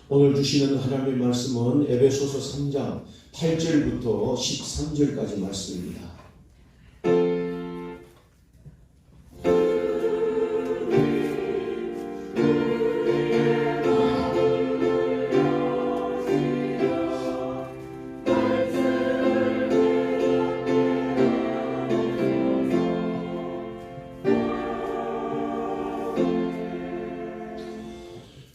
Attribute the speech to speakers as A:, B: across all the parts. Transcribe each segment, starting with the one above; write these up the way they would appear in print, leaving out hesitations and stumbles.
A: 오늘 주시는 하나님의 말씀은 에베소서 3장 8절부터 13절까지 말씀입니다.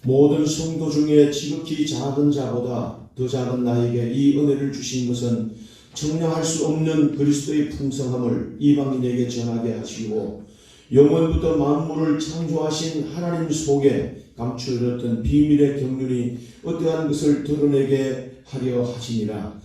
A: 모든 성도 중에 지극히 작은 자보다 더 작은 나에게 이 은혜를 주신 것은 청량할 수 없는 그리스도의 풍성함을 이방인에게 전하게 하시고 영원부터 만물을 창조하신 하나님 속에 감추어졌던 비밀의 경륜이 어떠한 것을 드러내게 하려 하시니라.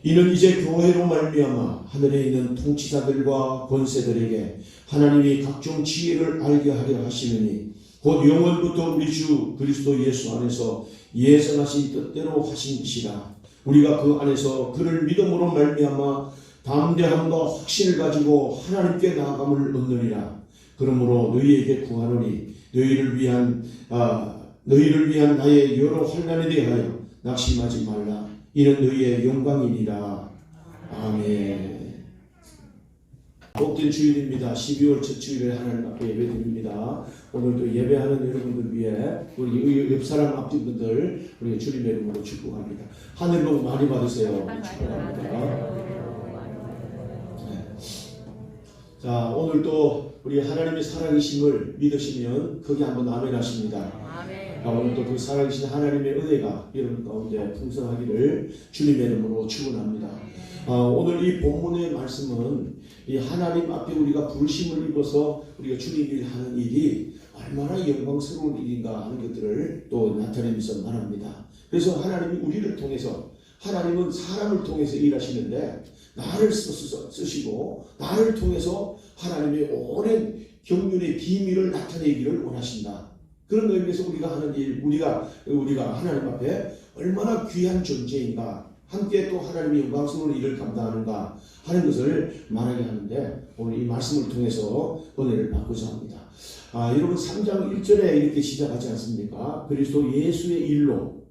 A: 이는 이제 교회로 말미암아 하늘에 있는 통치자들과 권세들에게 하나님이 각종 지혜를 알게 하려 하시느니 곧 영원부터 우리 주 그리스도 예수 안에서 예정하신 뜻대로 하신 것이라. 우리가 그 안에서 그를 믿음으로 말미암아 담대함과 확신을 가지고 하나님께 나아감을 얻느니라. 그러므로 너희에게 구하노니 너희를 위한 나의 여러 환난에 대하여 낙심하지 말라. 이는 너희의 영광이니라. 아멘. 복된 주일입니다. 12월 첫 주일에 하나님 앞에 예배드립니다. 오늘도 예배하는 여러분들 위해 우리 옆사람 앞뒤분들 우리 주님의 이름으로 축복합니다. 하늘 복 많이 받으세요. 축복합니다. 네. 자, 오늘도 우리 하나님의 살아계심을 믿으시면 크게 한번 아멘 하십니다. 오늘도 그 살아계신 하나님의 은혜가 여러분 가운데 풍성하기를 주님의 이름으로 축원합니다. 오늘 이 본문의 말씀은 이 하나님 앞에 우리가 부르심을 입어서 우리가 주님이 하는 일이 얼마나 영광스러운 일인가 하는 것들을 또 나타내면서 말합니다. 그래서 하나님이 우리를 통해서, 하나님은 사람을 통해서 일하시는데 나를 쓰시고 나를 통해서 하나님의 오랜 경륜의 비밀을 나타내기를 원하신다. 그런 의미에서 우리가 하는 일, 우리가 하나님 앞에 얼마나 귀한 존재인가, 함께 또 하나님의 영광스러운 일을 감당하는가 하는 것을 말하게 하는데, 오늘 이 말씀을 통해서 은혜를 받고자 합니다. 여러분 3장 1절에 이렇게 시작하지 않습니까? 그리스도 예수의 일로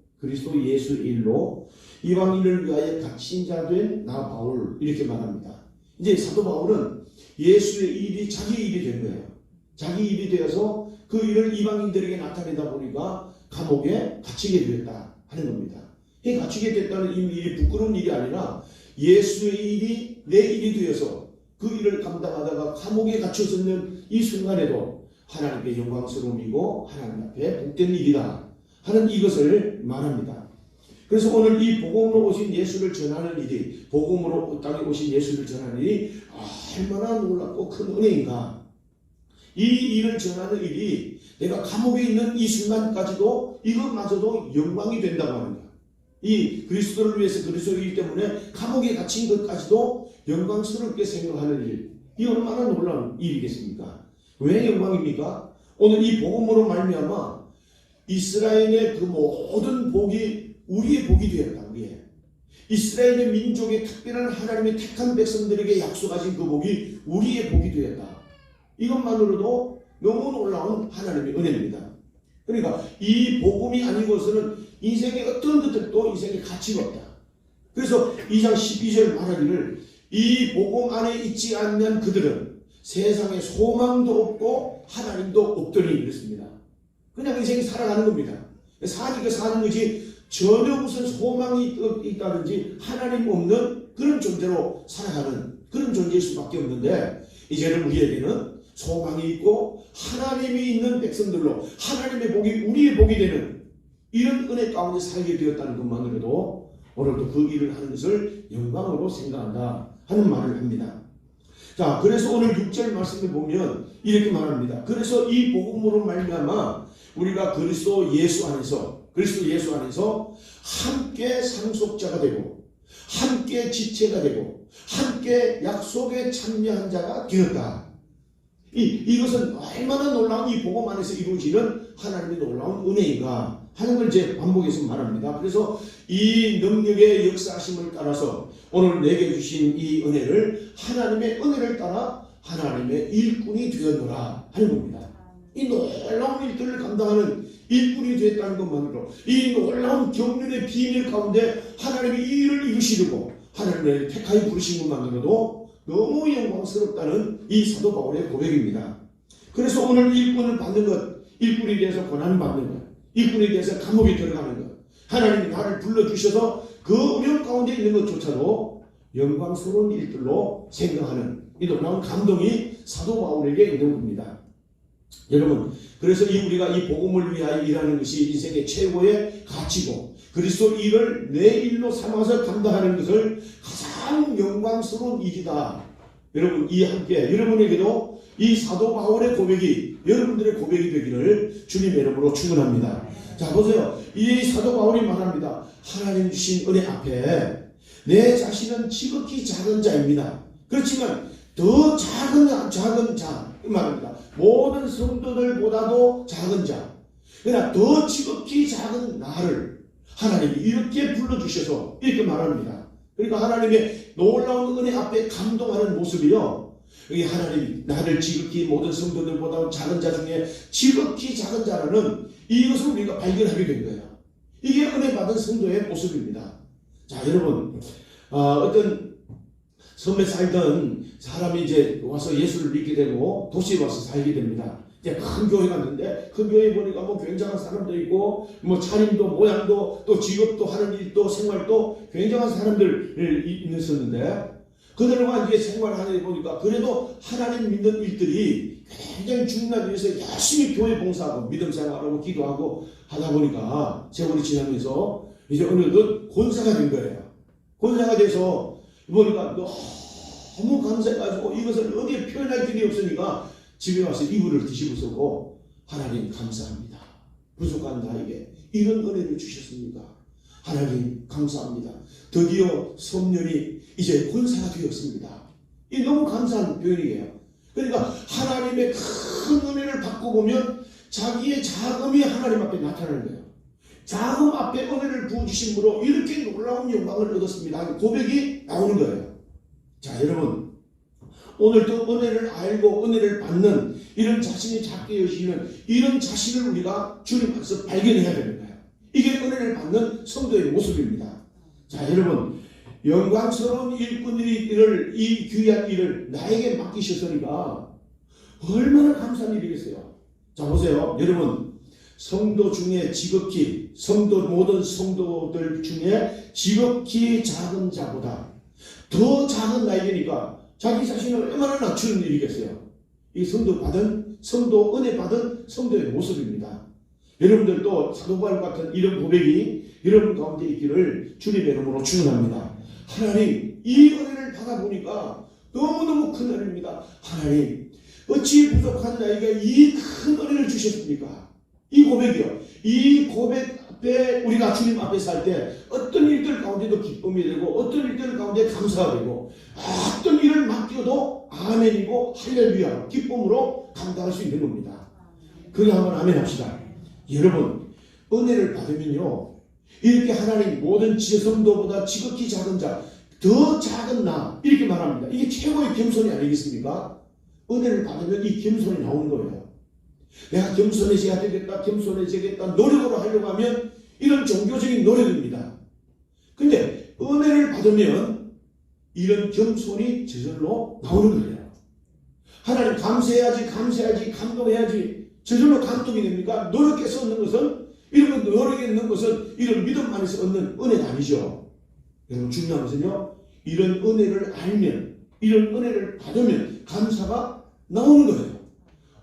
A: 이방인을 위하여 갇힌 자 된 나 바울, 이렇게 말합니다. 이제 사도 바울은 예수의 일이 자기 일이 된 거예요. 자기 일이 되어서 그 일을 이방인들에게 나타내다 보니까 감옥에 갇히게 되었다 하는 겁니다. 이 갇히게 됐다는 이 일이 부끄러운 일이 아니라 예수의 일이 내 일이 되어서 그 일을 감당하다가 감옥에 갇혀있는 이 순간에도 하나님께 영광스러움이고 하나님 앞에 복된 일이다 하는 이것을 말합니다. 그래서 오늘 이 복음으로 오신 예수를 전하는 일이, 복음으로 땅에 오신 예수를 전하는 일이 얼마나 놀랍고 큰 은혜인가. 이 일을 전하는 일이 내가 감옥에 있는 이 순간까지도 이것마저도 영광이 된다고 하는 거야. 이 그리스도를 위해서, 그리스도의 일 때문에 감옥에 갇힌 것까지도 영광스럽게 생각하는 일, 이 얼마나 놀라운 일이겠습니까? 왜 영광입니까? 오늘 이 복음으로 말미암아 이스라엘의 그 모든 복이 우리의 복이 되었다. 이스라엘의 민족의 특별한 하나님의 택한 백성들에게 약속하신 그 복이 우리의 복이 되었다. 이것만으로도 너무 놀라운 하나님의 은혜입니다. 그러니까 이 복음이 아니고서는 인생의 어떤 것들도 인생의 가치가 없다. 그래서 2장 12절 말하기를 이 복음 안에 있지 않는 그들은 세상에 소망도 없고 하나님도 없더니 그랬습니다. 그냥 인생이 살아가는 겁니다. 사니까 사는 거지 전혀 무슨 소망이 있다든지 하나님 없는 그런 존재로 살아가는 그런 존재일 수밖에 없는데, 이제는 우리에게는 소망이 있고 하나님이 있는 백성들로 하나님의 복이 우리의 복이 되는 이런 은혜 가운데 살게 되었다는 것만으로도 오늘도 그 일을 하는 것을 영광으로 생각한다 하는 말을 합니다. 자, 그래서 오늘 6절 말씀에 보면 이렇게 말합니다. 그래서 이 복음으로 말미암아 우리가 그리스도 예수 안에서 함께 상속자가 되고 함께 지체가 되고 함께 약속에 참여한 자가 되었다. 이것은 얼마나 놀라운 이 복음 안에서 이루어지는 하나님의 놀라운 은혜인가 하는 걸 이제 반복해서 말합니다. 그래서 이 능력의 역사하심을 따라서 오늘 내게 주신 이 은혜를 하나님의 은혜를 따라 하나님의 일꾼이 되었노라 하는 겁니다. 이 놀라운 일들을 감당하는 일꾼이 됐다는 것만으로 이 놀라운 경륜의 비밀 가운데 하나님이 이 일을 이루시려고 하나님을 택하여 부르신 것만으로도 너무 영광스럽다는 이 사도 바울의 고백입니다. 그래서 오늘 일꾼을 받는 것, 일꾼에 대해서 고난을 받는 것, 일꾼에 대해서 감옥에 들어가는 것, 하나님이 나를 불러주셔서 그 어려움 가운데 있는 것조차도 영광스러운 일들로 생각하는 이 놀라운 감동이 사도 바울에게 있는 겁니다. 여러분, 그래서 우리가 이 복음을 위하여 일하는 것이 인생의 최고의 가치고 그리스도 일을 내 일로 삼아서 감당하는 것을 가장 영광스러운 일이다. 여러분, 이 함께 여러분에게도 이 사도 바울의 고백이 여러분들의 고백이 되기를 주님의 이름으로 축원합니다. 자, 보세요. 이 사도 바울이 말합니다. 하나님 주신 은혜 앞에 내 자신은 지극히 작은 자입니다. 그렇지만 더 작은 자 말합니다. 모든 성도들보다도 작은 자. 그러나 더 지극히 작은 나를 하나님이 이렇게 불러주셔서 이렇게 말합니다. 그러니까 하나님의 놀라운 은혜 앞에 감동하는 모습이요. 여기 하나님이 나를 지극히 모든 성도들보다 작은 자 중에 지극히 작은 자라는 이것을 우리가 발견하게 된 거예요. 이게 은혜 받은 성도의 모습입니다. 자, 여러분, 어떤 섬에 살던 사람이 이제 와서 예수를 믿게 되고 도시에 와서 살게 됩니다. 이제 큰 교회 갔는데 큰 교회 보니까 뭐 굉장한 사람도 있고 뭐 차림도 모양도 또 직업도 하는 일도 생활도 굉장한 사람들 있었는데 그들과 이제 생활하는 데 보니까 그래도 하나님 믿는 일들이 굉장히 중요하기 위해서 열심히 교회 봉사하고 믿음 생활하고 기도하고 하다 보니까 세월이 지나면서 이제 어느덧 권사가 된 거예요. 권사가 돼서 보니까 너무 감사해가지고 이것을 어디에 표현할 길이 없으니까 집에 와서 이불을 뒤집어쓰고 하나님 감사합니다. 부족한 나에게 이런 은혜를 주셨습니다. 하나님 감사합니다. 드디어 성령이 이제 권사가 되었습니다. 이 너무 감사한 표현이에요. 그러니까 하나님의 큰 은혜를 받고 보면 자기의 자금이 하나님 앞에 나타나는 거예요. 자금 앞에 은혜를 부어주심으로 이렇게 놀라운 영광을 얻었습니다. 고백이 나오는 거예요. 자, 여러분, 오늘도 은혜를 알고 은혜를 받는 이런 자신이 작게 여기는 이런 자신을 우리가 주님 앞에서 발견해야 되는 거예요. 이게 은혜를 받는 성도의 모습입니다. 자, 여러분, 영광스러운 일꾼들이 이 귀한 일을 나에게 맡기셨으니까 얼마나 감사한 일이겠어요. 자, 보세요. 여러분, 성도 중에 지극히 모든 성도들 중에 지극히 작은 자보다 더 작은 나에게니까 자기 자신을 얼마나 낮추는 일이겠어요. 이 성도 은혜 받은 성도의 모습입니다. 여러분들도 사도 바울 같은 이런 고백이 여러분 가운데 있기를 주님의 이름으로 축원합니다. 하나님, 이 은혜를 받아보니까 너무너무 큰 은혜입니다. 하나님, 어찌 부족한 나에게 이 큰 은혜를 주셨습니까? 이 고백이요. 이 고백 앞에 우리가 주님 앞에 살 때 어떤 일들 가운데도 기쁨이 되고 어떤 일들 가운데 감사가 되고 어떤 일을 맡겨도 아멘이고 할렐루야 기쁨으로 감당할 수 있는 겁니다. 그게 한번 아멘 합시다. 여러분, 은혜를 받으면요, 이렇게 하나님 모든 지성도보다 지극히 작은 자, 더 작은 나 이렇게 말합니다. 이게 최고의 겸손이 아니겠습니까? 은혜를 받으면 이 겸손이 나오는 거예요. 내가 겸손해져야 되겠다, 겸손해지겠다 노력으로 하려고 하면 이런 종교적인 노력입니다. 근데 은혜를 받으면 이런 겸손이 저절로 나오는 거예요. 하나님 감사해야지 감동해야지 저절로 감동이 됩니까? 노력해서 얻는 것은 이런 노력에 있는 것은 이런 믿음 안에서 얻는 은혜가 아니죠. 여러분, 중요한 것은요, 이런 은혜를 알면 이런 은혜를 받으면 감사가 나오는 거예요.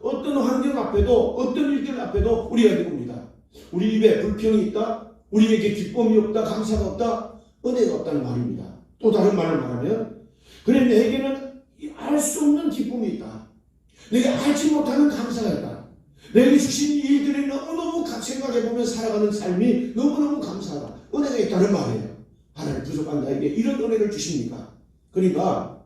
A: 어떤 환경 앞에도 어떤 일들 앞에도 우리가 이겁니다. 우리 입에 불평이 있다, 우리에게 기쁨이 없다, 감사가 없다, 은혜가 없다는 말입니다. 또 다른 말을 말하면 그래 내게는 알 수 없는 기쁨이 있다, 내가 알지 못하는 감사가 있다, 내게 주신 일들이 너무너무 생각해보면 살아가는 삶이 너무너무 감사하다, 은혜가 있다는 말이에요. 하나님, 부족한 나에게 이런 은혜를 주십니까? 그러니까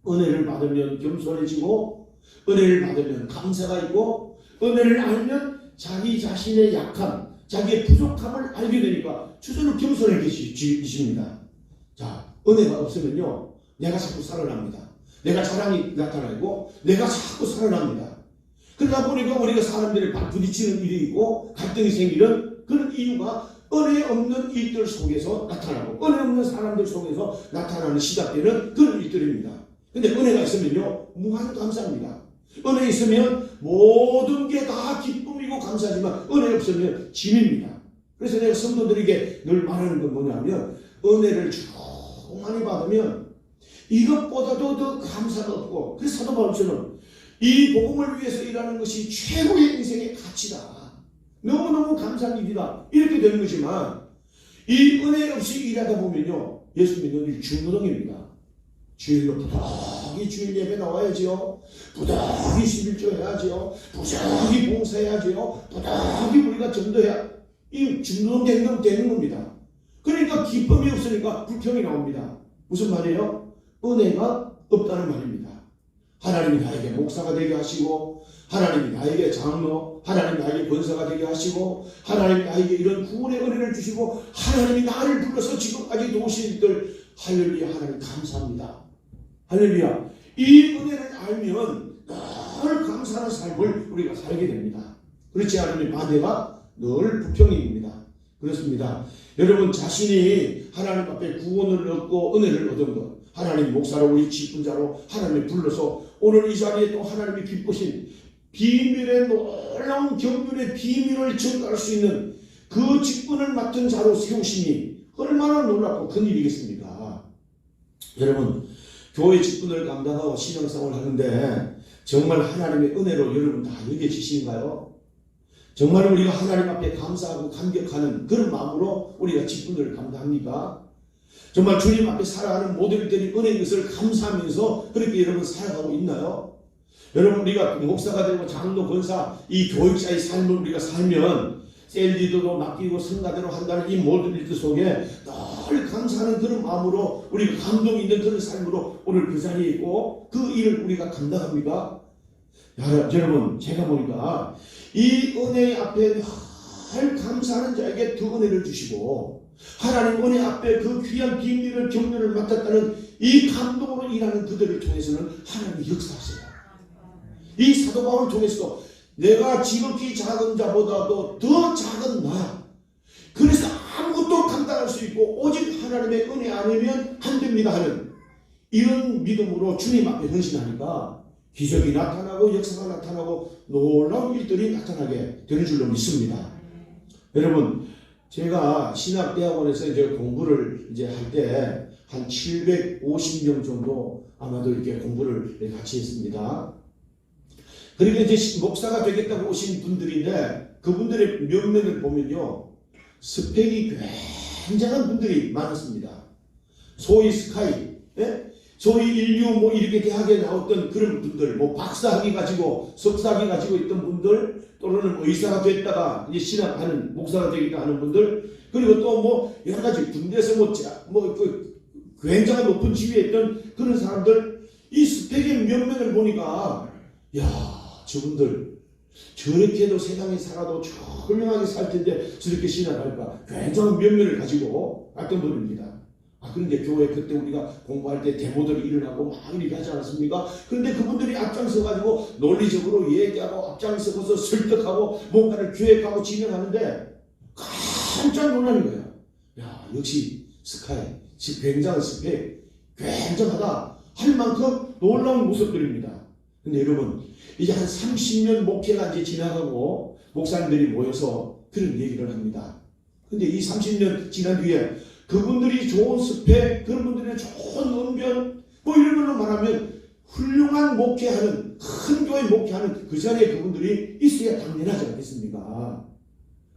A: 은혜를 받으면 겸손해지고 은혜를 받으면 감사가 있고 은혜를 알면 자기 자신의 약함, 자기의 부족함을 알게 되니까 저절로 겸손해지십니다. 자, 은혜가 없으면요, 내가 자꾸 살아납니다. 내가 자랑이 나타나고 내가 자꾸 살아납니다. 그러다 보니까 우리가 사람들이 부딪히는 일이 있고 갈등이 생기는 그런 이유가 은혜 없는 일들 속에서 나타나고 은혜 없는 사람들 속에서 나타나는 시작되는 그런 일들입니다. 근데 은혜가 있으면요 무한 감사합니다. 은혜 있으면 모든 게 다 기쁨이고 감사하지만 은혜 없으면 짐입니다. 그래서 내가 성도들에게 늘 말하는 건 뭐냐면 은혜를 쭉 많이 받으면 이것보다도 더 감사가 없고, 그래서 사도 바울처럼 이 복음을 위해서 일하는 것이 최고의 인생의 가치다, 너무너무 감사한 일이다, 이렇게 되는 거지만 이 은혜 없이 일하다 보면요 예수 믿는 일 중노동입니다. 주일로 부득이 주일 예배 나와야지요, 부득이 11조 해야지요, 부득이 봉사해야지요, 부득이 우리가 전도해야, 이 중노동 되는 겁니다. 그러니까 기쁨이 없으니까 불평이 나옵니다. 무슨 말이에요? 은혜가 없다는 말입니다. 하나님이 나에게 목사가 되게 하시고, 하나님이 나에게 장로, 하나님이 나에게 권사가 되게 하시고, 하나님이 나에게 이런 구원의 은혜를 주시고, 하나님이 나를 불러서 지금까지 도우신 일들, 할렐루야, 하나님 감사합니다. 할렐루야. 이 은혜를 알면 늘 감사하는 삶을 우리가 살게 됩니다. 그렇지 않으면 반대가 늘 불평입니다. 그렇습니다. 여러분 자신이 하나님 앞에 구원을 얻고 은혜를 얻은 것, 하나님 목사로 우리 직분자로 하나님이 불러서 오늘 이 자리에 또 하나님이 기쁘신 비밀의 놀라운 경륜의 비밀을 전가할 수 있는 그 직분을 맡은 자로 세우심이 얼마나 놀랍고 큰 일이겠습니까? 여러분 교회 직분을 감당하고 신앙생활을 하는데 정말 하나님의 은혜로 여러분 다 여겨지신가요? 정말 우리가 하나님 앞에 감사하고 감격하는 그런 마음으로 우리가 직분을 감당합니까? 정말 주님 앞에 살아가는 모든 일들이 은혜인 것을 감사하면서 그렇게 여러분 살아가고 있나요? 여러분 우리가 목사가 되고 장로 권사 이 교육자의 삶을 우리가 살면 셀리더도 맡기고 성가대로 한다는 이 모든 일들 속에 늘 감사하는 그런 마음으로 우리가 감동 있는 그런 삶으로 오늘 그 자리에 있고 그 일을 우리가 감당합니까? 여러분 제가 보니까 이 은혜 앞에 늘 감사하는 자에게 그 은혜를 주시고 하나님 은혜 앞에 그 귀한 비밀을 경륜을 맡았다는 이 감동으로 일하는 그들을 통해서는 하나님이 역사하세요. 이 사도 바울을 통해서 내가 지극히 작은 자보다도 더 작은 나, 그래서 아무것도 감당할 수 있고 오직 하나님의 은혜 아니면 안 됩니다 하는 이런 믿음으로 주님 앞에 헌신하니까 기적이 나타나고 역사가 나타나고 놀라운 일들이 나타나게 되는 줄로 믿습니다. 여러분 제가 신학대학원에서 이제 공부를 이제 할 때 한 750명 정도 아마도 이렇게 공부를 같이 했습니다. 그러니까 이제 목사가 되겠다고 오신 분들인데 그분들의 면면을 보면요 스펙이 굉장한 분들이 많았습니다. 소위 스카이, 예? 소위 인류 뭐 이렇게 대학에 나왔던 그런 분들, 뭐 박사학위 가지고 석사학위 가지고 있던 분들, 또는 의사가 됐다가 이제 신학하는 목사가 되겠다 하는 분들, 그리고 또 뭐 여러 가지 군대에서 그 굉장히 높은 지위에 있던 그런 사람들, 이 스펙의 면면을 보니까 야 저분들 저렇게도 세상에 살아도 훌륭하게 살 텐데 저렇게 신학할까, 굉장한 면면을 가지고 왔던 분입니다. 그런데 교회 그때 우리가 공부할 때 데모들이 일어나고 막 이렇게 하지 않았습니까? 그런데 그분들이 앞장서가지고 논리적으로 얘기하고 앞장서서 설득하고 뭔가를 기획하고 진행하는데 깜짝 놀라는 거예요. 야 역시 스카이, 굉장한 스펙, 굉장하다 할 만큼 놀라운 모습들입니다. 근데 여러분 이제 한 30년 목회가 이제 지나가고 목사님들이 모여서 그런 얘기를 합니다. 근데 이 30년 지난 뒤에 그분들이 좋은 스펙, 그런 분들의 좋은 언변, 뭐 이런 걸로 말하면 훌륭한 목회하는, 큰 교회 목회하는 그 자리에 그분들이 있어야 당연하지 않겠습니까?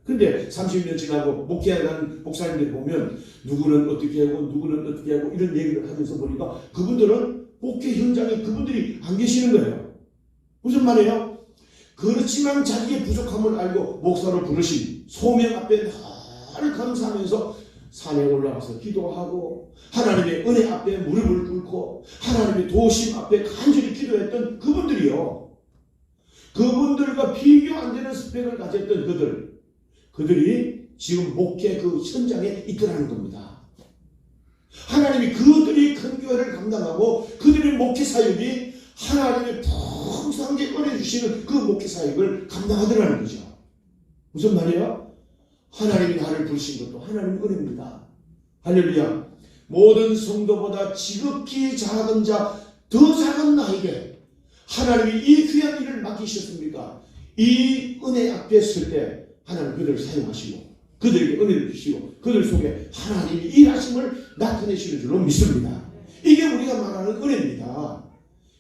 A: 근데 30년 지나고 목회하는 목사님들 보면 누구는 어떻게 하고 누구는 어떻게 하고 이런 얘기를 하면서 보니까 그분들은 목회 현장에 그분들이 안 계시는 거예요. 무슨 말이에요? 그렇지만 자기의 부족함을 알고 목사로 부르신 소명 앞에 늘 감사하면서 산에 올라가서 기도하고 하나님의 은혜 앞에 무릎을 꿇고 하나님의 도우심 앞에 간절히 기도했던 그분들이요. 그분들과 비교 안 되는 스펙을 가졌던 그들이 지금 목회 그 현장에 있더라는 겁니다. 하나님이 그들이 큰 교회를 감당하고 그들의 목회 사역이 하나님의 풍성하게 은혜 주시는 그 목회 사역을 감당하더라는 거죠. 무슨 말이에요? 하나님이 나를 부르신 것도 하나님의 은혜입니다. 할렐루야. 모든 성도보다 지극히 작은 자, 더 작은 나에게 하나님이 이 귀한 일을 맡기셨습니까? 이 은혜 앞에 설 때 하나님 그들을 사용하시고 그들에게 은혜를 주시고 그들 속에 하나님이 일하심을 나타내시는 줄로 믿습니다. 이게 우리가 말하는 은혜입니다.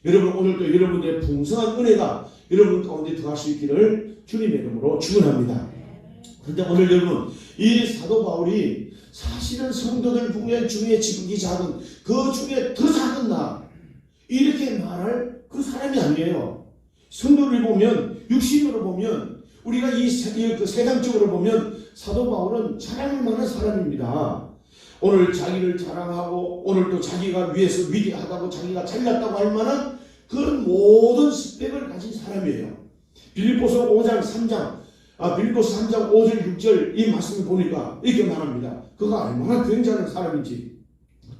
A: 여러분, 오늘도 여러분들의 풍성한 은혜가 여러분 가운데 더할 수 있기를 주님의 이름으로 축원합니다. 그런데 오늘 여러분, 이 사도 바울이 사실은 성도들 중에 지극히 작은 그 중에 더 작은 나 이렇게 말할 그 사람이 아니에요. 성도를 보면, 육신으로 보면, 우리가 이 세상적으로 보면 사도 바울은 자랑할 만한 사람입니다. 오늘 자기를 자랑하고 오늘 또 자기가 위에서 위대하다고 자기가 잘났다고 할 만한 그런 모든 스펙을 가진 사람이에요. 빌립보서 5장 3장 빌립보서 3장 5절 6절 이 말씀을 보니까 이렇게 말합니다. 그가 얼마나 굉장한 사람인지.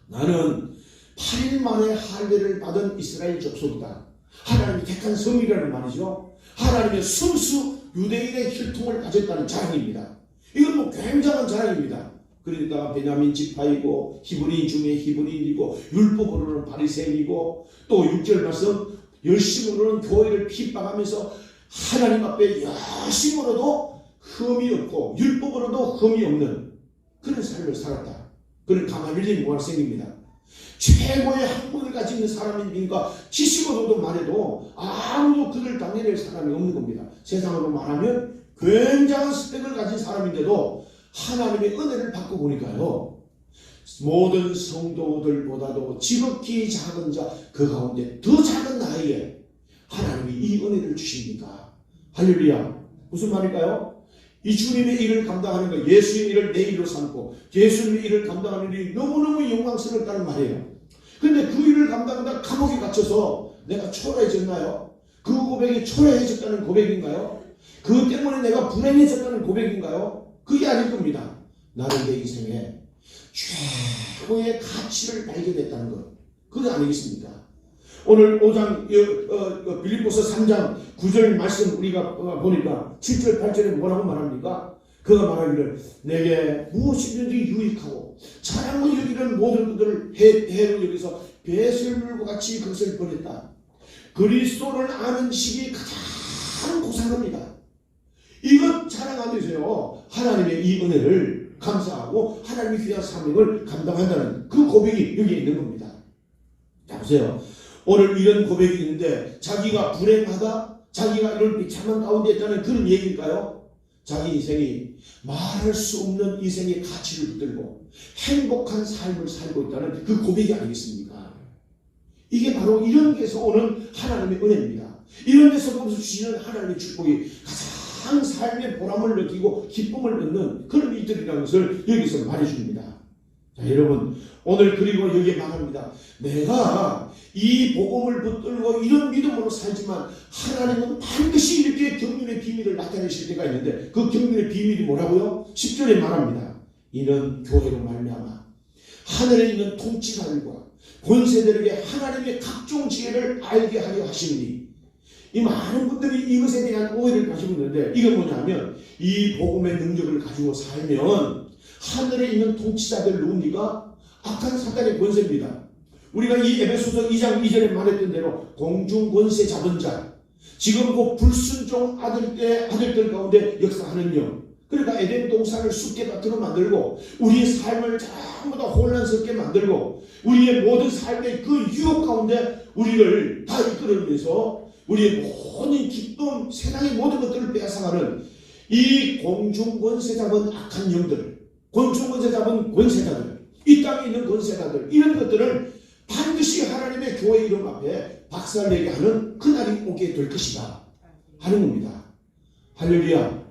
A: 나는 8일 만에 할례를 받은 이스라엘 족속이다. 하나님이 택한 성이라는 말이죠. 하나님의 순수 유대인의 혈통을 가졌다는 자랑입니다. 이건 뭐 굉장한 자랑입니다. 그러니까 베냐민 지파이고 히브리인 중에 히브리인이고 율법으로는 바리새인이고 또 6절 말씀 열심으로는 교회를 핍박하면서 하나님 앞에 열심으로도 흠이 없고 율법으로도 흠이 없는 그런 삶을 살았다. 그는 가말리엘 모학생입니다. 최고의 학문을 가지고 있는 사람이니까 지식으로도 말해도 아무도 그를 당해낼 사람이 없는 겁니다. 세상으로 말하면 굉장한 스펙을 가진 사람인데도 하나님의 은혜를 받고 보니까요, 모든 성도들보다도 지극히 작은 자, 그 가운데 더 작은 나에게 하나님이 이 은혜를 주십니까? 할렐루야. 무슨 말일까요? 이 주님의 일을 감당하는 것, 예수의 일을 내 일로 삼고 예수님의 일을 감당하는 일이 너무너무 영광스럽다는 말이에요. 근데 그 일을 감당하다 감옥에 갇혀서 내가 초라해졌나요? 그 고백이 초라해졌다는 고백인가요? 그 때문에 내가 불행해졌다는 고백인가요? 그게 아닐 겁니다. 나는 내 인생에 최고의 가치를 발견했다는 것. 그게 아니겠습니까? 오늘 5장 빌립보서 3장 9절 말씀 우리가 보니까 7절 8절에 뭐라고 말합니까? 그가 말하기를 내게 무엇이든지 유익하고 자랑을 여기는 모든 것들을 해로 여기서 배설물과 같이 그것을 버렸다. 그리스도를 아는 지식이 가장 고상합니다. 이것 자랑하면서요 하나님의 이 은혜를 감사하고 하나님의 귀한 사명을 감당한다는 그 고백이 여기에 있는 겁니다. 자 보세요. 오늘 이런 고백이 있는데 자기가 불행하다, 자기가 이런 비참한 가운데 있다는 그런 얘기일까요? 자기 인생이 말할 수 없는 인생의 가치를 붙들고 행복한 삶을 살고 있다는 그 고백이 아니겠습니까? 이게 바로 이런 데서 오는 하나님의 은혜입니다. 이런 데서 주시는 하나님의 축복이 가장 삶의 보람을 느끼고 기쁨을 얻는 그런 이들이라는 것을 여기서 말해줍니다. 자, 여러분 오늘 그리고 여기에 말합니다. 내가 이 복음을 붙들고 이런 믿음으로 살지만 하나님은 반드시 이렇게 경륜의 비밀을 나타내실 때가 있는데 그 경륜의 비밀이 뭐라고요? 10절에 말합니다. 이는 교회로 말미암아 하늘에 있는 통치자들과 권세들에게 하나님의 각종 지혜를 알게 하려 하시니 이 많은 분들이 이것에 대한 오해를 가지고 있는데 이건 뭐냐면 이 복음의 능력을 가지고 살면 하늘에 있는 통치자들 누굽니까? 악한 사단의 권세입니다. 우리가 이 에베소서 2장 2절에 말했던 대로 공중권세 잡은 자, 지금 그 불순종 아들들 가운데 역사하는 영, 그러니까 에덴 동산을 숲개밭으로 만들고 우리의 삶을 전부 다 혼란스럽게 만들고 우리의 모든 삶의 그 유혹 가운데 우리를 다 이끌어내면서 우리의 모든 기쁨, 세상의 모든 것들을 빼앗아가는 이 공중권세 잡은 악한 영들, 공중권세 잡은 권세자들, 이 땅에 있는 권세자들, 이런 것들을 반드시 하나님의 교회 이름 앞에 박살내게 하는 그날이 오게 될 것이다 하는 겁니다. 할렐루야.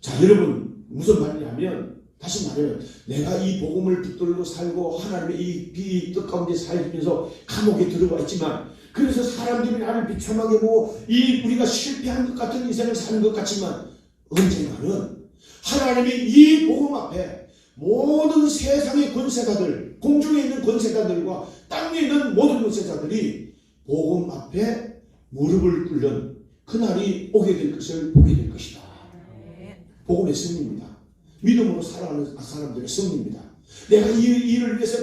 A: 자, 여러분 무슨 말이냐면 다시 말하면 내가 이 복음을 붙들고 살고 하나님의 이 뜻 가운데 살면서 감옥에 들어가 있지만 그래서 사람들이 나를 비참하게 보고 우리가 실패한 것 같은 인생을 사는 것 같지만 언젠가는 하나님의 이 복음 앞에 모든 세상의 권세자들, 공중에 있는 권세자들과 땅에 있는 모든 권세자들이 복음 앞에 무릎을 꿇는 그날이 오게 될 것을 보게 될 것이다. 복음의 승리입니다. 믿음으로 살아가는 사람들의 승리입니다. 내가 이 일을 위해서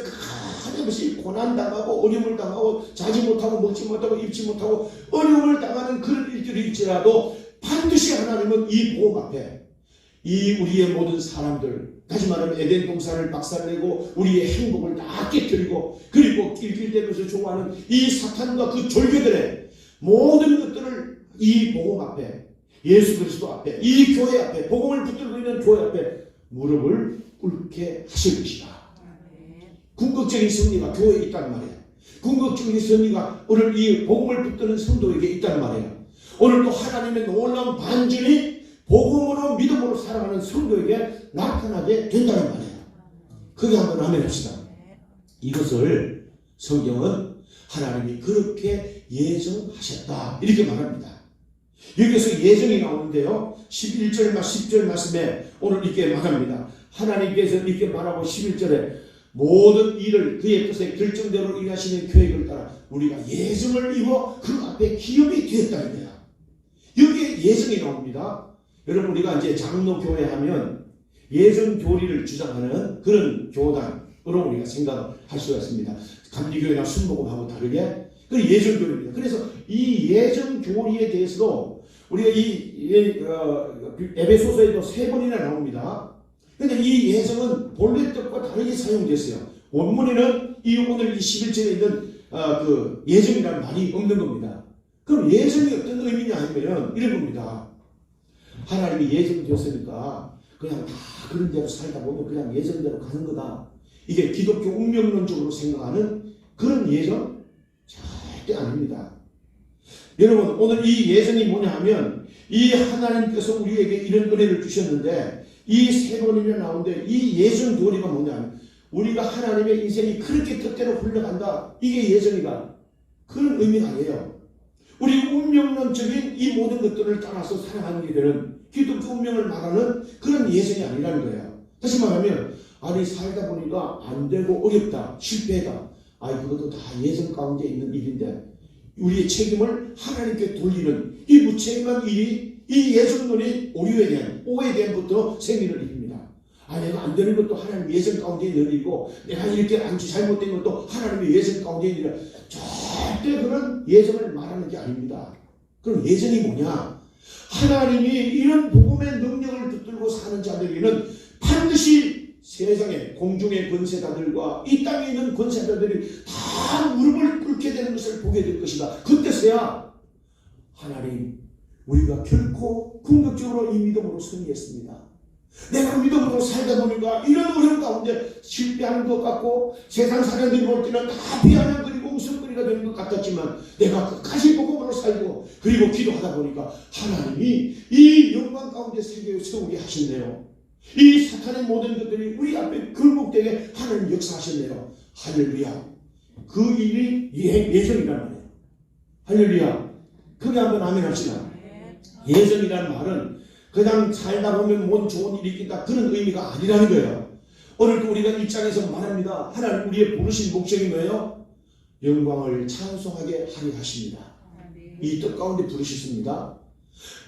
A: 한없이 고난당하고 어려움을 당하고 자지 못하고 먹지 못하고 입지 못하고 어려움을 당하는 그런 일들일지라도 반드시 하나님은 이 복음 앞에 이 우리의 모든 사람들, 다시 말하면 에덴 동산을 박살내고 우리의 행복을 다 깨뜨리고 그리고 길길대면서 좋아하는 이 사탄과 그 졸개들의 모든 것들을 이 복음 앞에, 예수 그리스도 앞에, 이 교회 앞에, 복음을 붙들고 있는 교회 앞에 무릎을 꿇게 하실 것이다. 궁극적인 승리가 교회에 있단 말이에요. 궁극적인 승리가 오늘 이 복음을 붙드는 성도에게 있단 말이에요. 오늘도 하나님의 놀라운 반전이 복음으로 믿음으로 살아가는 성도에게 나타나게 된다는 말이에요. 그게 한번 아멘 합시다. 이것을 성경은 하나님이 그렇게 예정하셨다 이렇게 말합니다. 여기서 예정이 나오는데요. 11절 10절 말씀에 오늘 이렇게 말합니다. 하나님께서 이렇게 말하고 11절에 모든 일을 그의 뜻의 결정대로 일하시는 계획을 따라 우리가 예정을 입어 그 앞에 기업이 되었다는 거야. 여기에 예정이 나옵니다. 여러분 우리가 이제 장로교회 하면 예정 교리를 주장하는 그런 교단으로 우리가 생각할 수가 있습니다. 감리교회나 순복음하고 다르게 그 예정 교리입니다. 그래서 이 예정 교리에 대해서도 우리가 에베소서에도 3번이나 나옵니다. 그런데 이 예정은 본래 뜻과 다르게 사용됐어요. 원문에는 이 오늘 이 11절에 있는 그 예정이라는 말이 없는 겁니다. 그럼 예정이 어떤 의미냐 하면 이런 겁니다. 하나님이 예정되었으니까 그냥 다 그런 대로 살다 보면 그냥 예정대로 가는 거다. 이게 기독교 운명론적으로 생각하는 그런 예정? 절대 아닙니다. 여러분 오늘 이 예정이 뭐냐 하면 이 하나님께서 우리에게 이런 은혜를 주셨는데 이 3번이나 나오는데 이 예정 교리가 뭐냐 하면 우리가 하나님의 인생이 그렇게 뜻대로 흘러간다. 이게 예정이다. 그런 의미가 아니에요. 우리 운명론적인 이 모든 것들을 따라서 살아가는 되는 기독교 운명을 말하는 그런 예정이 아니라는 거예요. 다시 말하면 아니 살다 보니까 안 되고 어렵다. 실패다. 그것도 다 예정 가운데 있는 일인데 우리의 책임을 하나님께 돌리는 이 무책임한 일이 이 예정론이 오류에 대한 오해에 대한부터 생기는 일입니다. 내가 안 되는 것도 하나님 예정 가운데 있는 일이고 내가 이렇게 잘못된 것도 하나님의 예정 가운데 있는 일이라 절대 그런 예정을 말하는 게 아닙니다. 그럼 예정이 뭐냐? 하나님이 이런 복음의 능력을 붙들고 사는 자들에게는 반드시 세상의 공중의 권세자들과 이 땅에 있는 권세자들이 다 무릎을 꿇게 되는 것을 보게 될 것이다. 그때서야 하나님 우리가 결코 궁극적으로 이 믿음으로 승리했습니다. 내가 믿음으로 살다 보니까 이런 어려움 가운데 실패하는 것 같고 세상 사람들이 볼 때는 다 비아냥거리고 웃음거리가 되는 것 같았지만 내가 끝까지 복음으로 살고 그리고 기도하다 보니까 하나님이 이 영광 가운데 세우게 하셨네요. 이 사탄의 모든 것들이 우리 앞에 굴복되게 하나님 역사하셨네요. 할렐루야. 그 일이 예정이란 말이에요. 할렐루야. 크게 한번 아멘 합시다. 예정이라는 말은 그냥 살다 보면 뭔 좋은 일이 있겠다 그런 의미가 아니라는 거예요. 오늘도 우리가 입장에서 말합니다. 하나님 우리의 부르신 목적이 뭐예요? 영광을 찬송하게 하려 하십니다. 이 뜻 가운데 부르셨습니다.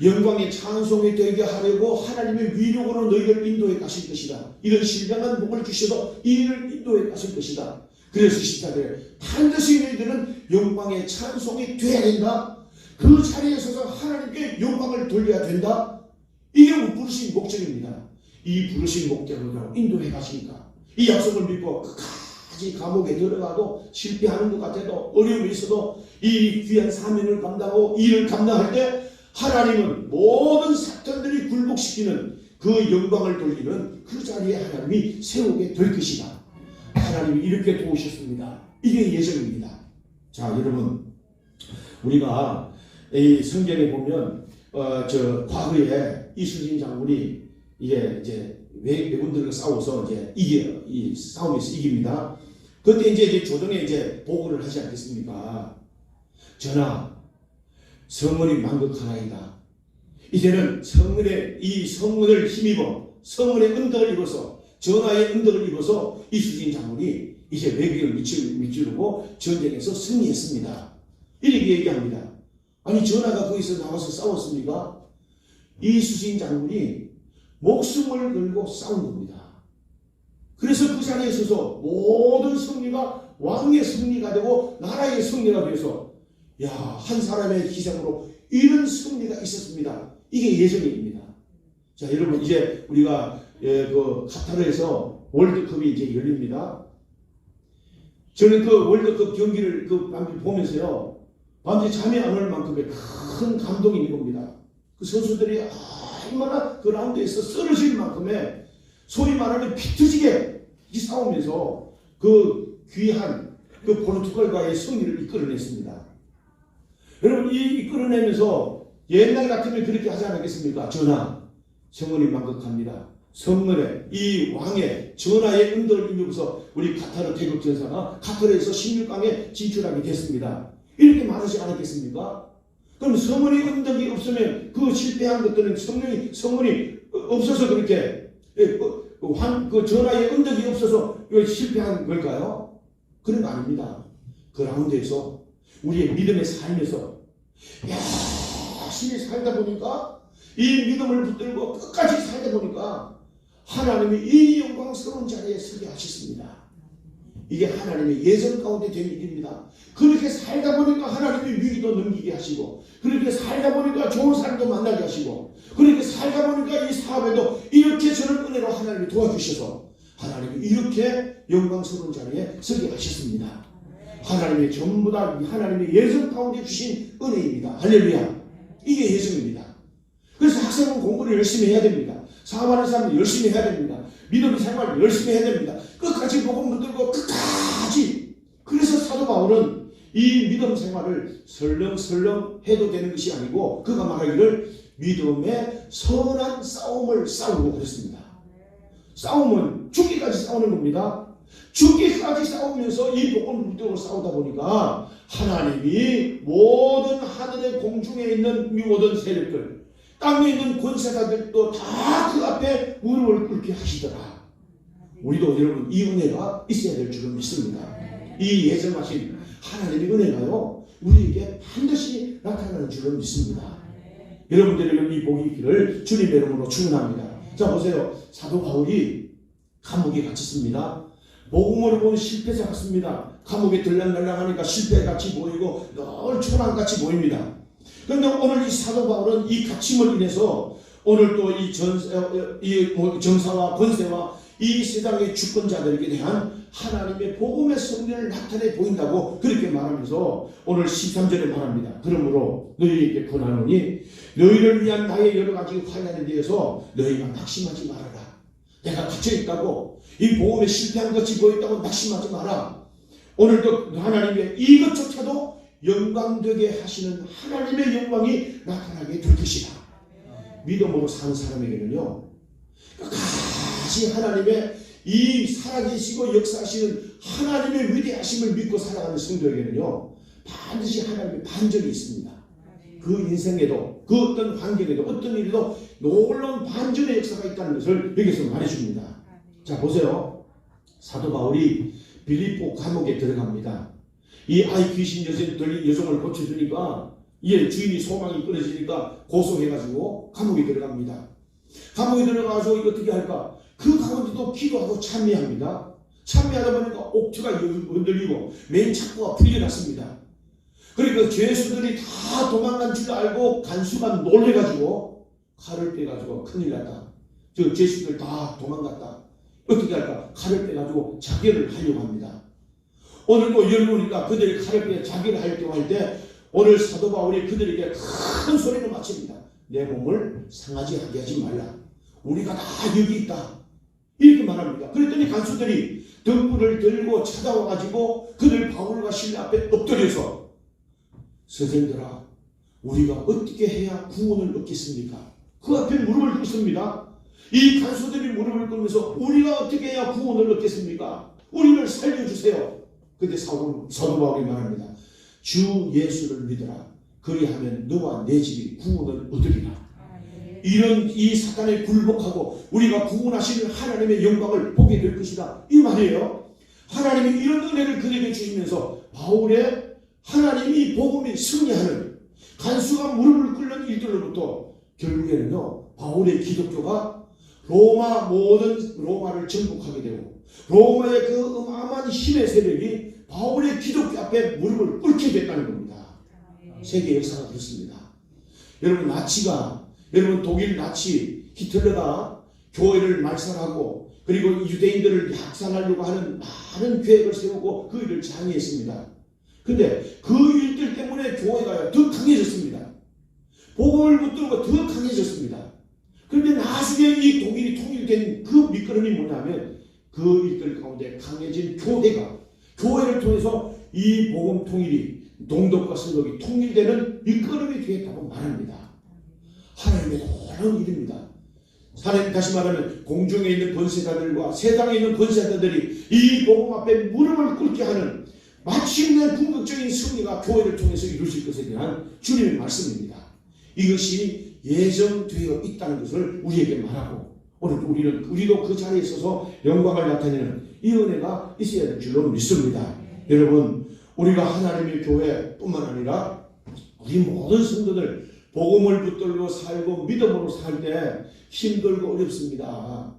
A: 영광의 찬송이 되게 하려고 하나님의 위력으로 너희를 인도해 가실 것이다. 이런 신령한 복을 주셔도 이 일을 인도해 가실 것이다. 그래서 14절에 반드시 너희들은 영광의 찬송이 되어야 된다. 그 자리에 서서 하나님께 영광을 돌려야 된다. 이게 부르신 목적입니다. 이 부르신 목적으로 인도해 가시니까 이 약속을 믿고 끝까지 감옥에 들어가도 실패하는 것 같아도 어려움이 있어도 이 귀한 사명을 감당하고 일을 감당할 때 하나님은 모든 사탄들이 굴복시키는 그 영광을 돌리는 그 자리에 하나님이 세우게 될 것이다. 하나님이 이렇게 도우셨습니다. 이게 예정입니다. 자 여러분 우리가 이 성경에 보면 과거에 이순신 장군이 이제 왜군들과 싸워서 이 싸움에서 이깁니다. 그때 이제 조정에 이제 보고를 하지 않겠습니까? 전하, 성문이 만극하나이다. 이제는 성문을 힘입어 성문의 은덕을 입어서 전하의 은덕을 입어서 이순신 장군이 이제 외국을 밑지르고 전쟁에서 승리했습니다. 이렇게 얘기합니다. 아니 전하가 거기서 나와서 싸웠습니까? 이수신 장군이 목숨을 걸고 싸운 겁니다. 그래서 그 자리에 서서 모든 승리가 왕의 승리가 되고 나라의 승리가 돼서 한 사람의 희생으로 이런 승리가 있었습니다. 이게 예정입니다. 자, 여러분 이제 우리가 그 카타르에서 월드컵이 이제 열립니다. 저는 그 월드컵 경기를 그 밤에 보면서요, 밤새 잠이 안 올 만큼의 큰 감동이 있는 겁니다. 그 선수들이 얼마나 그 라운드에서 쓰러질 만큼의 소위 말하는 피 터지게 싸우면서 그 귀한 그 포르투갈과의 승리를 이끌어냈습니다. 여러분 이 이끌어내면서 옛날 같으면 그렇게 하지 않았겠습니까? 전하, 성은이 만극합니다. 성문에 이 왕의 전하의 은덕을 입으면서 우리 카타르 태극 전사가 카타르에서 16강에 진출하게 됐습니다. 이렇게 말하지 않았겠습니까? 그럼 성문의 은덕이 없으면 그 실패한 것들은 성문이 없어서 그렇게 그 전하의 은덕이 없어서 실패한 걸까요? 그런 거 아닙니다. 그 라운드에서 우리의 믿음의 삶에서 열심히 살다 보니까 이 믿음을 붙들고 끝까지 살다 보니까 하나님이 이 영광스러운 자리에 서게 하셨습니다. 이게 하나님의 예정 가운데 된 일입니다. 그렇게 살다 보니까 하나님이 위기도 넘기게 하시고, 그렇게 살다 보니까 좋은 사람도 만나게 하시고, 그렇게 살다 보니까 이 사업에도 이렇게 저런 은혜로 하나님이 도와주셔서 하나님이 이렇게 영광스러운 자리에 서게 하셨습니다. 하나님의 전부 다 하나님의 예정 가운데 주신 은혜입니다. 할렐루야. 이게 예정입니다. 그래서 학생은 공부를 열심히 해야 됩니다. 사업하는 사람은 열심히 해야 됩니다. 믿음 생활을 열심히 해야 됩니다. 끝까지 복음 붙들고 끝까지. 그래서 사도 바울은 이 믿음 생활을 설렁설렁 해도 되는 것이 아니고 그가 말하기를 믿음의 선한 싸움을 싸우고 그랬습니다. 싸움은 죽기까지 싸우는 겁니다. 죽기까지 싸우면서 이 복음을 붙들고 싸우다 보니까 하나님이 모든 하늘의 공중에 있는 모든 세력들, 땅에 있는 권세자들도 다 그 앞에 무릎을 꿇게 하시더라. 우리도 여러분 이 은혜가 있어야 될 줄을 믿습니다. 이 예정하신 하나님의 은혜가요 우리에게 반드시 나타나는 줄을 믿습니다. 여러분들에게 이 복이 있기를 주님의 이름으로 축원합니다. 자 보세요. 사도 바울이 감옥에 갇혔습니다. 복음을 보면 실패자 같습니다. 감옥에 들락날락하니까 실패같이 보이고 늘 초랑같이 보입니다. 그런데 오늘 이 사도 바울은 이 갇힘을 인해서 오늘 또 이 정사와 권세와 이 세상의 주권자들에게 대한 하나님의 복음의 성령을 나타내 보인다고 그렇게 말하면서 오늘 13절에 말합니다. 그러므로 너희에게 권하노니 너희를 위한 나의 여러 가지 환난에 대해서 너희가 낙심하지 말아라. 내가 갇혀있다고 이 복음에 실패한 것이 보였다고 낙심하지 마라. 오늘도 하나님의 이것조차도 영광되게 하시는 하나님의 영광이 나타나게 될 것이다. 믿음으로 사는 사람에게는요 끝까지 하나님의 이 살아계시고 역사하시는 하나님의 위대하심을 믿고 살아가는 성도에게는요 반드시 하나님의 반전이 있습니다. 그 인생에도 그 어떤 환경에도 어떤 일에도 놀라운 반전의 역사가 있다는 것을 여기서 말해줍니다. 자 보세요. 사도 바울이 빌립보 감옥에 들어갑니다. 이 아이 귀신 여종을 고쳐주니까 이에 주인이 소망이 끊어지니까 고소해가지고 감옥에 들어갑니다. 감옥에 들어가서 이거 어떻게 할까? 그 가운데도 기도하고 찬미합니다. 찬미하다 보니까 옥체가 흔들리고 맨 착고가 풀려났습니다. 그러니까 죄수들이 다 도망간 줄 알고 간수가 놀래가지고 칼을 빼가지고 큰일 났다. 저 죄수들 다 도망갔다. 어떻게 할까? 칼을 빼가지고 자결을 하려고 합니다. 오늘도 열보니까 그들이 칼을 빼 자결을 하려고 할 때 오늘 사도 바울이 그들에게 큰 소리를 마칩니다. 내 몸을 상하지 하게 하지 말라. 우리가 다 여기 있다. 이렇게 말합니다. 그랬더니 간수들이 등불을 들고 찾아와가지고 그들 바울과 실라 앞에 엎드려서 선생들아 우리가 어떻게 해야 구원을 얻겠습니까? 그 앞에 무릎을 꿇습니다. 이 간수들이 무릎을 꿇면서 우리가 어떻게 해야 구원을 얻겠습니까? 우리를 살려주세요. 근데 사도 바울이 말합니다. 주 예수를 믿어라. 그리하면 너와 내 집이 구원을 얻으리라. 이런 이 사단에 굴복하고 우리가 구원하시는 하나님의 영광을 보게 될 것이다. 이 말이에요. 하나님이 이런 은혜를 그에게 주시면서 바울의 하나님이 복음이 승리하는 간수가 무릎을 꿇는 일들로부터 결국에는요, 바울의 기독교가 모든 로마를 정복하게 되고, 로마의 그 어마어마한 힘의 세력이 바울의 기독교 앞에 무릎을 꿇게 됐다는 겁니다. 세계 역사가 그렇습니다. 여러분, 여러분 독일 나치 히틀러가 교회를 말살하고 그리고 유대인들을 약살하려고 하는 많은 계획을 세우고 그 일을 장애했습니다. 근데 그 일들 때문에 교회가 더 강해졌습니다. 복음을 붙들고 더 강해졌습니다. 그런데 나중에 이 독일이 통일된 그 밑거름이 뭐냐면 그 일들 가운데 강해진 교회를 통해서 이 복음 통일이 동독과 서독이 통일되는 밑거름이 되었다고 말합니다. 하나님의 놀라운 일입니다. 하나님, 다시 말하면 공중에 있는 권세자들과 세상에 있는 권세자들이 이 복음 앞에 무릎을 꿇게 하는 마침내 궁극적인 승리가 교회를 통해서 이루어질 것에 대한 주님의 말씀입니다. 이것이 예정되어 있다는 것을 우리에게 말하고, 오늘 우리도 그 자리에 있어서 영광을 나타내는 이 은혜가 있어야 될 줄로 믿습니다. 여러분, 우리가 하나님의 교회뿐만 아니라 우리 모든 성도들 복음을 붙들고 살고 믿음으로 살 때 힘들고 어렵습니다.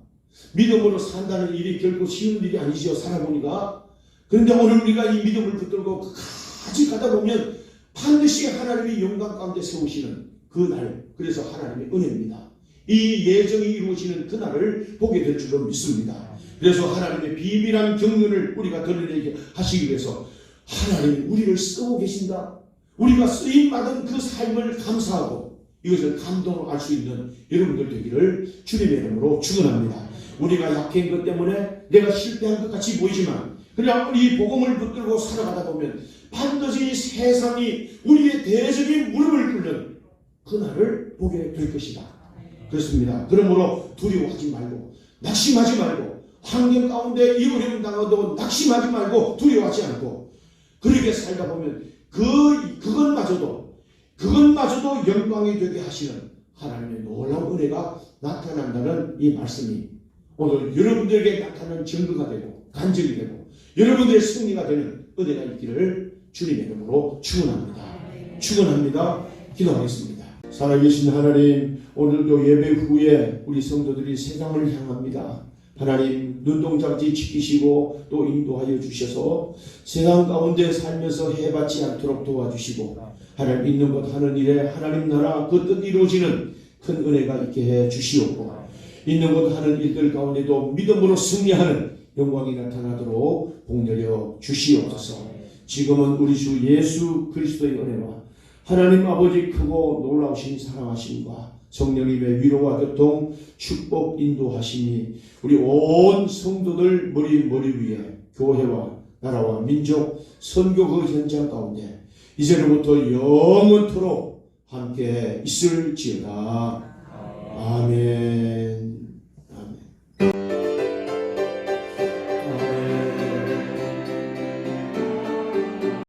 A: 믿음으로 산다는 일이 결코 쉬운 일이 아니죠, 살아보니까. 그런데 오늘 우리가 이 믿음을 붙들고 끝까지 가다 보면 반드시 하나님이 영광 가운데 세우시는 그날, 그래서 하나님의 은혜입니다. 이 예정이 이루어지는 그날을 보게 될 줄로 믿습니다. 그래서 하나님의 비밀한 경륜을 우리가 드러내게 하시기 위해서 하나님이 우리를 쓰고 계신다. 우리가 쓰임받은 그 삶을 감사하고 이것을 감동으로 알 수 있는 여러분들 되기를 주님의 이름으로 축원합니다. 우리가 약한 것 때문에 내가 실패한 것 같이 보이지만 그냥 이 복음을 붙들고 살아가다 보면 반드시 세상이 우리의 대적인 무릎을 꿇는 그날을 보게 될 것이다. 그렇습니다. 그러므로 두려워하지 말고 낙심하지 말고 환경 가운데 이 어려움 당하도 낙심하지 말고 두려워하지 않고 그렇게 살다 보면 그것마저도 영광이 되게 하시는 하나님의 놀라운 은혜가 나타난다는 이 말씀이 오늘 여러분들에게 나타나는 증거가 되고 간증이 되고 여러분들의 승리가 되는 은혜가 있기를 주님의 이름으로 축원합니다. 기도하겠습니다. 살아계신 하나님, 오늘도 예배 후에 우리 성도들이 세상을 향합니다. 하나님, 눈동자같이 지키시고 또 인도하여 주셔서 세상 가운데 살면서 해받지 않도록 도와주시고 하나님 있는 것 하는 일에 하나님 나라 그 뜻 이루어지는 큰 은혜가 있게 해 주시옵고 있는 것 하는 일들 가운데도 믿음으로 승리하는 영광이 나타나도록 복내려 주시옵소서. 지금은 우리 주 예수 그리스도의 은혜와 하나님 아버지 크고 놀라우신 사랑하심과 성령님의 위로와 교통, 축복, 인도하심이 우리 온 성도들 머리 위에 교회와 나라와 민족, 선교 그 현장 가운데 이제로부터 영원토록 함께 있을지어다. 아멘.